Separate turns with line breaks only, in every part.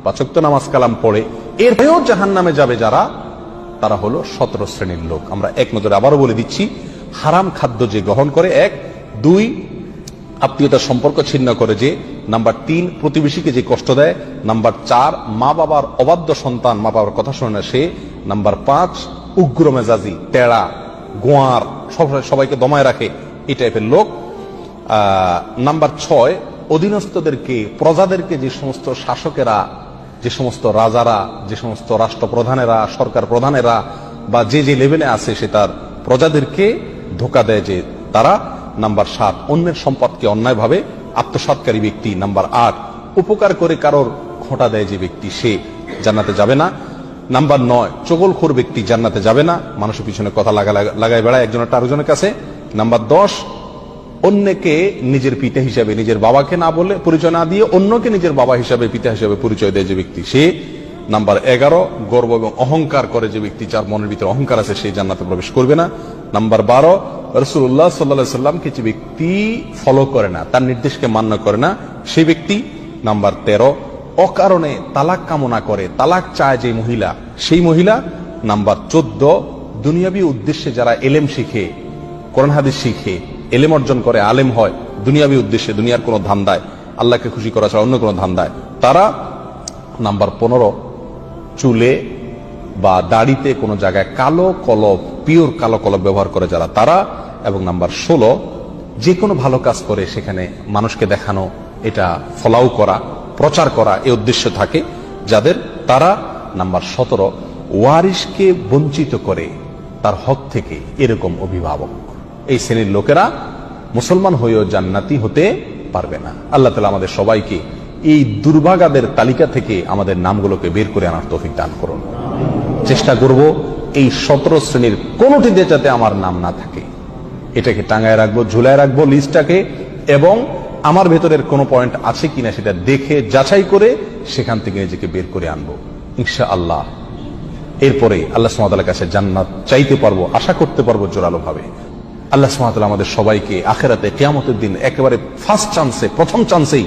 5 ওয়াক্ত নামাজ কালাম পড়ে, এরপরেও জাহান্নামে যাবে যারা, তারা হলো 17 শ্রেণীর লোক। আমরা এক নজরে আবারও বলে দিচ্ছি, হারাম খাদ্য যে গ্রহণ করে, 1, 2 আত্মীয়তার সম্পর্ক ছিন্ন করে যে, নাম্বার 3 প্রতিবেশীকে যে কষ্ট দেয়, নাম্বার 4 মা বাবার অবাধ্য সন্তান, মা বাবার কথা শোনে না সে, নাম্বার 5 উগ্র মেজাজি, টেড়া, গোয়ার, সবাইকে দমায় রাখে, এই টাইপের লোক। নাম্বার 6 অধীনস্থদেরকে, প্রজাদেরকে, যে সমস্ত শাসকেরা, যে সমস্ত রাজারা, যে সমস্ত রাষ্ট্রপ্রধানেরা, সরকার প্রধানেরা বা যে যে লেভেলে আছে সে তার প্রজাদেরকে ধোঁকা দেয় যে তারা। নাম্বার 7 অন্যের সম্পদকে অন্যায়ভাবে আত্মসাৎকারী ব্যক্তি। নাম্বার 8 উপকার করে কারোর খোঁটা দেয় যে ব্যক্তি, সে জান্নাতে যাবে না। নাম্বার 9 চগলখোর ব্যক্তি জান্নাতে যাবে না, মানুষের পিছনে কথা লাগায় বেড়ায় একজনের আরেকজনের কাছে। নাম্বার 10 অন্যকে নিজের পিতা হিসাবে, নিজের বাবাকে না বলে, পরিচয় না দিয়ে অন্যকে নিজের বাবা হিসাবে, পিতা হিসাবে পরিচয় দেয় যে ব্যক্তি, সে। নাম্বার 11 গর্ব এবং অহংকার করে যে ব্যক্তি, যার মনের ভিতরে অহংকার আছে, সেই জান্নাতে প্রবেশ করবে না। নাম্বার 12 রাসূলুল্লাহ সাল্লাল্লাহু আলাইহি সাল্লামকে যে ব্যক্তি ফলো করে না, তার নির্দেশকে মান্য করে না, সেই ব্যক্তি। নাম্বার 13 অকারণে তালাক কামনা করে, তালাক চায় যে মহিলা, সেই মহিলা। নাম্বার 14 দুনিয়াবী উদ্দেশ্যে যারা এলেম শিখে, কোরআন হাদিস শিখে, এলেম অর্জন করে, আলেম হয় দুনিয়াবী উদ্দেশ্যে, দুনিয়ার কোনো ধান্দায়, আল্লাহকে খুশি করা ছাড়া অন্য কোনো ধান্দায়, তারা। নাম্বার 15 চুলে বা দাড়িতে কোনো জায়গায় কালো কলব, পিওর কালো কলব ব্যবহার করে যারা, তারা। এবং নাম্বার 16 যে কোনো ভালো কাজ করে সেখানে মানুষকে দেখানো, এটা ফলাও করা, প্রচার করা, এই উদ্দেশ্য থাকে যাদের, তারা। নাম্বার 17 ওয়ারিশকে বঞ্চিত করে তার হক থেকে, এরকম অভিভাবক। এই শ্রেণীর লোকেরা মুসলমান হয়েও জান্নাতি হতে পারবে না। আল্লাহ তাআলা আমাদের সবাইকে এই দুর্ভাগাদের তালিকা থেকে আমাদের নামগুলোকে বের করে আনার তৌফিক দান করুন। চেষ্টা করব এই 17 শ্রেণীর কোনটিতে যাতে আমার নাম না থাকে, এটাকে টাঙায় রাখবো, ঝুলায় রাখবো লিস্টটাকে, এবং আমার ভেতরের কোনো পয়েন্ট আছে কিনা সেটা দেখে যাচাই করে সেখান থেকে নিজেকে বের করে আনবো ইনশাআল্লাহ। এরপরে আল্লাহ সুবহানাহু ওয়া তাআলার কাছে জান্নাত চাইতে পারবো, আশা করতে পারবো জোরালো ভাবে। আল্লাহ সুবহানাহু ওয়া তাআলা আমাদের সবাইকে আখিরাতে কিয়ামতের দিন একেবারে ফার্স্ট চান্সে, প্রথম চান্সেই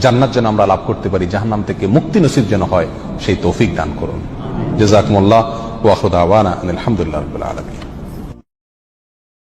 জান্নাত যেন আমরা লাভ করতে পারি, জাহান্নাম থেকে মুক্তি নসিব যেন হয়, সেই তৌফিক দান করুন। জাযাকুমুল্লাহ ওয়া আখিরু দাওয়ানা আলহামদুলিল্লাহি রাব্বিল আলামিন।